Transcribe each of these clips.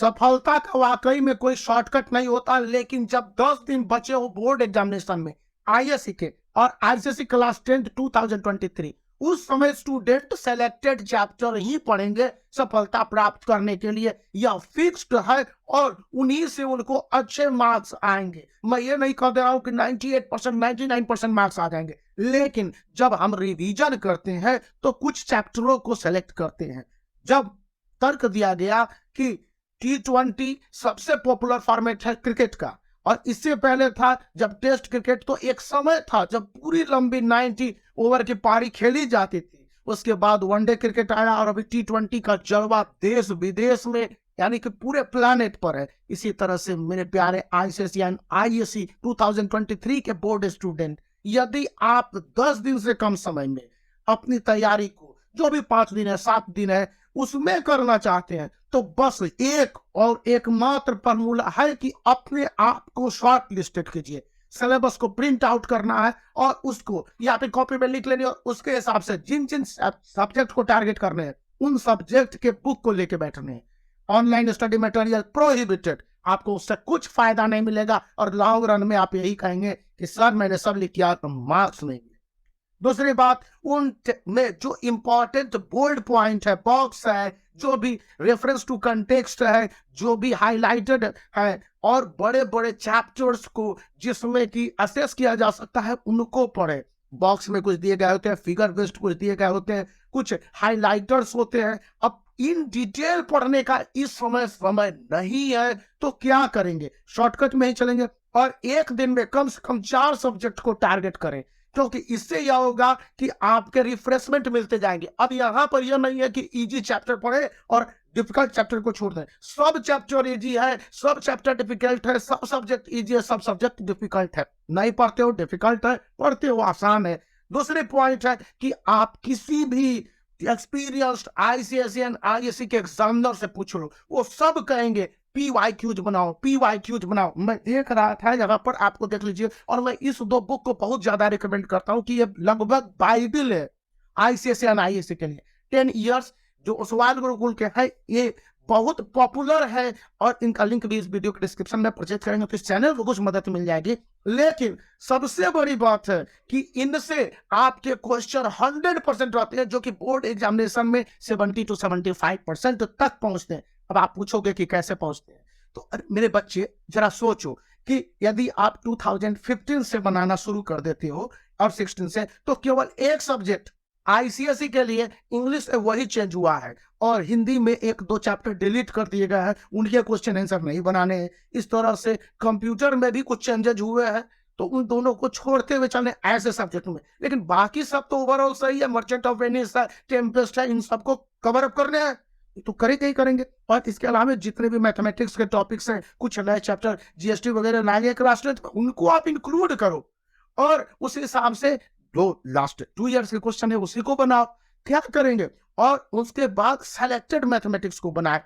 सफलता का वाकई में कोई शॉर्टकट नहीं होता, लेकिन जब 10 दिन बचे हो बोर्ड एग्जामिनेशन में आईएससी के और आईसीएसई क्लास 10 2023, उस समय स्टूडेंट सेलेक्टेड चैप्टर ही पढ़ेंगे सफलता प्राप्त करने के लिए। यह फिक्स्ड है और उन्हीं से उनको अच्छे मार्क्स आएंगे। मैं ये नहीं कह दे रहा हूं कि 98% 99% मार्क्स आ जाएंगे, लेकिन जब हम रिवीजन करते हैं तो कुछ चैप्टरों को सेलेक्ट करते हैं। जब तर्क दिया गया कि T20 सबसे पॉपुलर फॉर्मेट है क्रिकेट का, और इससे पहले था जब टेस्ट क्रिकेट, तो एक समय था जब पूरी लंबी 90 ओवर की पारी खेली जाती थी। उसके बाद वनडे क्रिकेट आया और अभी T20 का जलवा देश विदेश में यानी कि पूरे प्लानेट पर है। इसी तरह से मेरे प्यारे आईसीएसई एंड आईएससी 2023 के बोर्ड स्टूडेंट, यदि आप 10 दिन से कम समय में अपनी तैयारी को, जो भी 5 दिन है 7 दिन है, उसमें करना चाहते हैं, तो बस एक और एकमात्र फॉर्मूला है कि अपने आप को शॉर्ट लिस्टेड कीजिए। सिलेबस को प्रिंट आउट करना है और उसको या फिर कॉपी में लिख लेनी, और उसके हिसाब से जिन जिन सब्जेक्ट को टारगेट करने हैं उन सब्जेक्ट के बुक को लेके बैठने हैं। ऑनलाइन स्टडी मटेरियल प्रोहिबिटेड, आपको उससे कुछ फायदा नहीं मिलेगा और लॉन्ग रन में आप यही कहेंगे कि सर मैंने सब लिख किया तो मार्क्स नहीं। दूसरी बात, उन में जो इंपॉर्टेंट बोल्ड पॉइंट है, बॉक्स है, जो भी रेफरेंस टू कंटेक्स्ट है, जो भी हाईलाइटेड है, और बड़े बड़े चैप्टर्स को जिसमें कि असेस किया जा सकता है उनको पढ़े। बॉक्स में कुछ दिए गए होते हैं, फिगर बेस्ड कुछ दिए गए होते हैं, कुछ हाईलाइटर्स होते हैं। अब इन डिटेल पढ़ने का इस समय नहीं है तो क्या करेंगे? शॉर्टकट में ही चलेंगे और एक दिन में कम से कम 4 सब्जेक्ट को टारगेट करें, क्योंकि इससे यह होगा कि आपके रिफ्रेशमेंट मिलते जाएंगे। अब यहां पर यह नहीं है कि इजी चैप्टर पढ़े और डिफिकल्ट चैप्टर को छोड़ दें। सब चैप्टर इजी है, सब चैप्टर डिफिकल्ट है, सब सब्जेक्ट इजी है, सब सब्जेक्ट डिफिकल्ट है। नहीं पढ़ते हो डिफिकल्ट है, पढ़ते हो आसान है। दूसरे पॉइंट है कि आप किसी भी एक्सपीरियंस्ड आईसीएसई एंड आईएससी के एग्जामिनर से पूछ लो, वो सब कहेंगे PYQs बनाओ, PYQs बनाओ। मैं देख रहा था जहां पर, आपको देख लीजिए। और मैं इस 2 बुक को बहुत ज्यादा रिकमेंड करता हूं कि ये लगभग बाइबल है आईसीएसई एंड आईएससी के लिए। 10 इयर्स जो ओसवाल गुरुकुल के है, ये बहुत पॉपुलर है और इनका लिंक भी इस वीडियो के डिस्क्रिप्शन में परचेज करेंगे तो इस चैनल को कुछ मदद मिल जाएगी। लेकिन सबसे बड़ी बात है कि इनसे आपके क्वेश्चन 100% रहते हैं, जो कि बोर्ड एग्जामिनेशन में 70 to 75% तक पहुंचते हैं। अब आप पूछोगे कि कैसे पहुंचते हैं, तो मेरे बच्चे जरा सोचो कि यदि आप 2015 से बनाना शुरू कर देते हो और 16 से, तो केवल एक सब्जेक्ट आईसीएसई के लिए इंग्लिश वही चेंज हुआ है और हिंदी में 1-2 चैप्टर डिलीट कर दिए गए हैं, उनके क्वेश्चन आंसर नहीं बनाने हैं। इस तरह से कंप्यूटर में भी कुछ चेंजेज हुए हैं, तो उन दोनों को छोड़ते हुए चलने ऐसे सब्जेक्ट में। लेकिन बाकी सब तो ओवरऑल सही है, मर्चेंट ऑफ वेनिस है, टेम्पेस्ट है, इन सबको कवर अप करने हैं तो करेंगे ही करेंगे। और इसके अलावा जितने भी मैथमेटिक्स के टॉपिक्स हैं, कुछ नए चैप्टर जीएसटी वगैरह लाएंगे क्लास 10 में, उनको आप इंक्लूड करो और उस हिसाब से जो लास्ट 2 इयर्स के क्वेश्चन है उसी को बनाओ। क्या करेंगे? और उसके बाद सेलेक्टेड मैथमेटिक्स को बनाए,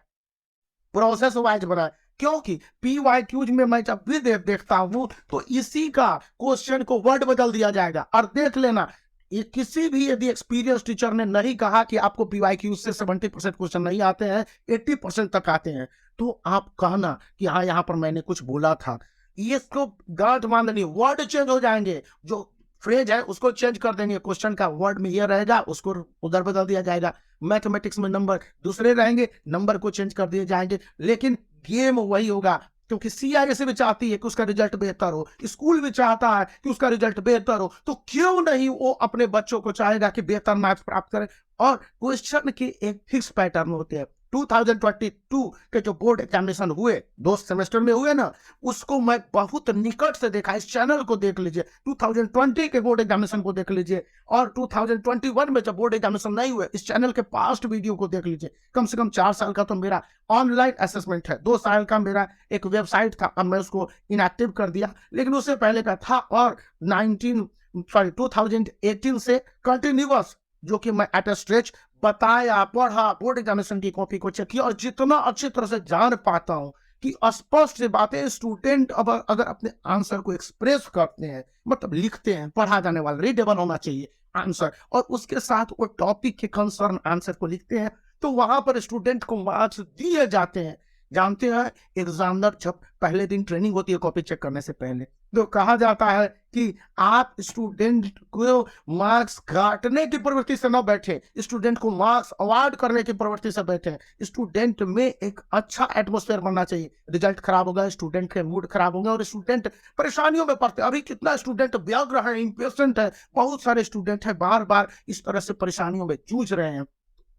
प्रोसेस वाइज बनाए, क्योंकि PYQs में मैं जब भी देखता हूं तो इसी का क्वेश्चन को वर्ड बदल दिया जाएगा। और देख लेना, ये किसी भी यदि एक्सपीरियंस टीचर ने नहीं कहा कि आपको PYQ से 70% क्वेश्चन नहीं आते हैं, 80% तक आते हैं, तो आप कहना कि हाँ यहाँ पर मैंने कुछ बोला था। ये इसको गांठ बांध नहीं, वर्ड चेंज हो जाएंगे, जो फ्रेज है उसको चेंज कर देंगे, क्वेश्चन का वर्ड में ये रहेगा, उसको उधर बदल दिया जाएगा। मैथमेटिक्स में नंबर दूसरे रहेंगे, नंबर को चेंज कर दिए जाएंगे, लेकिन गेम वही होगा। क्योंकि सीआईएससी भी चाहती है कि उसका रिजल्ट बेहतर हो, स्कूल भी चाहता है कि उसका रिजल्ट बेहतर हो, तो क्यों नहीं वो अपने बच्चों को चाहेगा कि बेहतर मार्क्स प्राप्त करें। और क्वेश्चन की एक फिक्स पैटर्न होते हैं। 2022 के जो बोर्ड एग्जामिनेशन हुए, 2 सेमेस्टर में हुए ना, उसको मैं बहुत निकट से देखा। इस चैनल को देख लीजिए, 2020 के बोर्ड एग्जामिनेशन को देख लीजिए, और 2021 में जब बोर्ड एग्जामिनेशन नहीं हुए, इस चैनल के पास्ट वीडियो को देख लीजिए। कम से कम 4 साल का तो मेरा ऑनलाइन असेसमेंट है, 2 साल का मेरा एक वेबसाइट था, अब मैं उसको इनएक्टिव कर दिया, लेकिन उससे पहले का था। और 2018 से कंटिन्यूअस, जो कि मैं एट स्ट्रेच बताया, पढ़ा, बोर्ड एग्जामिनेशन की कॉपी को चेक किया, और जितना अच्छी तरह से जान पाता हूं कि स्पष्ट बातें स्टूडेंट अब अगर अपने आंसर को एक्सप्रेस करते हैं, मतलब लिखते हैं, पढ़ा जाने वाला रीडेबल होना चाहिए आंसर, और उसके साथ वो टॉपिक के कंसर्न आंसर को लिखते हैं, तो वहां पर स्टूडेंट को मार्क्स दिए जाते हैं। जानते हैं, एग्जामिनर जब पहले दिन ट्रेनिंग होती है कॉपी चेक करने से पहले, तो कहा जाता है कि आप स्टूडेंट को मार्क्स काटने की प्रवृत्ति से न बैठे, स्टूडेंट को मार्क्स अवार्ड करने की प्रवृत्ति से बैठे। स्टूडेंट में एक अच्छा एटमोस्फेयर बनना चाहिए। रिजल्ट खराब होगा, स्टूडेंट के मूड खराब होंगे और स्टूडेंट परेशानियों में पड़ते हैं। अभी कितना स्टूडेंट व्यग्र है, इम्पेशेंट है, बहुत सारे स्टूडेंट है बार बार इस तरह से परेशानियों में जूझ रहे हैं।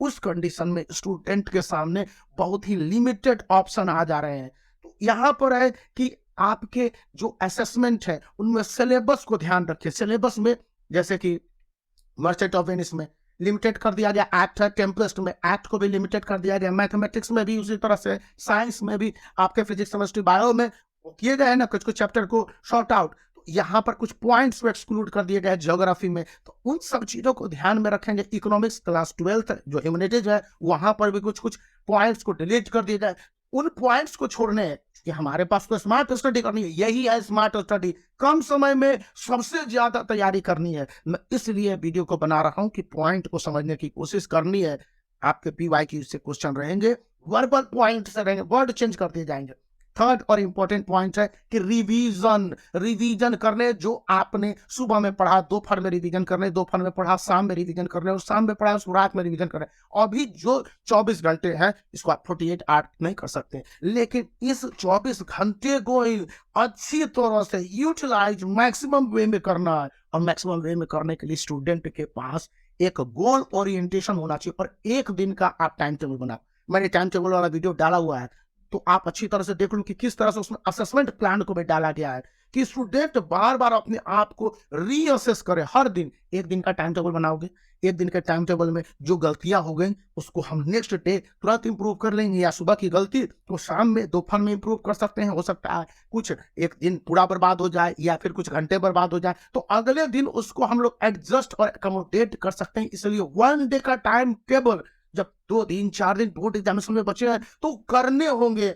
उस कंडीशन में स्टूडेंट के सामने बहुत ही लिमिटेड ऑप्शन आ जा रहे हैं। तो यहाँ पर है कि आपके जो असेसमेंट है उनमें सिलेबस को ध्यान रखिए। सिलेबस में जैसे कि मर्चेंट ऑफ वेनिस में लिमिटेड कर दिया गया एक्ट है, टेम्पेस्ट में एक्ट को भी लिमिटेड कर दिया गया, मैथमेटिक्स में भी उसी तरह से, साइंस में भी, आपके फिजिक्स केमिस्ट्री बायो में किए गए हैं ना कुछ कुछ चैप्टर को शॉर्ट आउट। यहाँ पर कुछ पॉइंट्स को एक्सक्लूड कर दिए गए ज्योग्राफी में। तो उन सब चीजों को ध्यान में रखेंगे। इकोनॉमिक्स क्लास 12 जो ह्यूमैनिटीज है वहां पर भी कुछ कुछ पॉइंट्स को डिलीट कर दिए जाए। उन पॉइंट्स को छोड़ने हैं कि हमारे पास तो स्मार्ट स्टडी करनी है, यही है स्मार्ट स्टडी, कम समय में सबसे ज्यादा तैयारी करनी है। मैं इसलिए वीडियो को बना रहा हूं कि पॉइंट को समझने की कोशिश करनी है। आपके पीवाईक्यू से क्वेश्चन रहेंगे, वर्बल पॉइंट से रहेंगे, वर्ड चेंज कर दिए जाएंगे। थर्ड और इंपॉर्टेंट पॉइंट है कि रिवीजन करने। जो आपने सुबह में पढ़ा दोपहर में रिवीजन करने, दोपहर में पढ़ा शाम में रिवीजन करने, और शाम में पढ़ा रात में रिवीजन करने। अभी जो 24 घंटे हैं इसको आप 48 आवर्स नहीं कर सकते, लेकिन इस 24 घंटे को अच्छी तरह से यूटिलाइज मैक्सिमम वे में करना है। और मैक्सिमम वे में करने के लिए स्टूडेंट के पास एक गोल ओरिएंटेशन होना चाहिए और एक दिन का आप टाइम टेबल बनाओ। मैंने टाइम टेबल वाला वीडियो डाला हुआ है, तो आप अच्छी तरह से देख लो कि किस तरह से उसमें असेसमेंट प्लान को भी डाला गया है कि स्टूडेंट बार बार अपने आप को रीअसेस करे। हर दिन एक दिन का टाइम टेबल बनाओगे, एक दिन के टाइम टेबल में जो गलतियां हो गई उसको हम नेक्स्ट डे तुरंत इंप्रूव कर लेंगे, या सुबह की गलती तो शाम में दोपहर में इंप्रूव कर सकते हैं। हो सकता है कुछ एक दिन पूरा बर्बाद हो जाए या फिर कुछ घंटे बर्बाद हो जाए, तो अगले दिन उसको हम लोग एडजस्ट और अकोमोडेट कर सकते हैं। इसलिए 1 डे का टाइम टेबल जब 2 दिन 4 दिन बोर्ड एग्जामिनेशन में बचे हैं तो करने होंगे।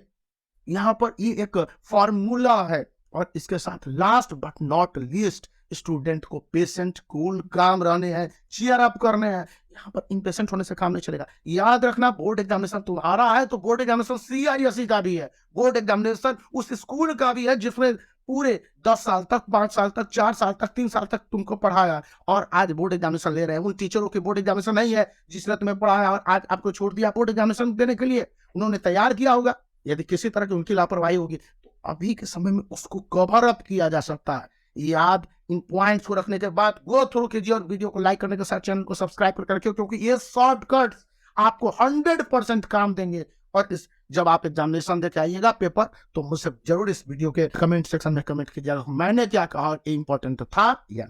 यहाँ पर ये एक फॉर्मूला है। और इसके साथ last but not least, student को पेशेंट कूल काम रहने हैं, चीयर अप करने हैं। यहाँ पर इम्पेशेंट होने से काम नहीं चलेगा। याद रखना, बोर्ड एग्जामिनेशन तुम्हारा है तो बोर्ड एग्जामिनेशन CISE का भी है, बोर्ड एग्जामिनेशन उस स्कूल का भी है जिसमें पूरे 10 साल तक, 5 साल तक, 4 साल तक, 3 साल तक तुमको पढ़ाया और आज बोर्ड एग्जामिनेशन ले रहे हैं। उन टीचरों की बोर्ड एग्जामिनेशन नहीं है जिसने तुम्हें पढ़ाया और आज आपको छोड़ दिया बोर्ड एग्जामिनेशन देने के लिए। उन्होंने तैयार किया होगा, यदि किसी तरह की उनकी लापरवाही होगी तो अभी के समय में उसको कवर अप किया जा सकता है। याद, इन पॉइंट्स को रखने के बाद गो थ्रू कीजिए और वीडियो को लाइक करने के साथ चैनल को सब्सक्राइब करके रखिए, क्योंकि ये शॉर्टकट्स आपको 100% काम देंगे। और इस जब आप एग्जामिनेशन देके आइएगा पेपर, तो मुझसे जरूर इस वीडियो के कमेंट सेक्शन में कमेंट कीजिएगा मैंने क्या कहा, इंपॉर्टेंट था या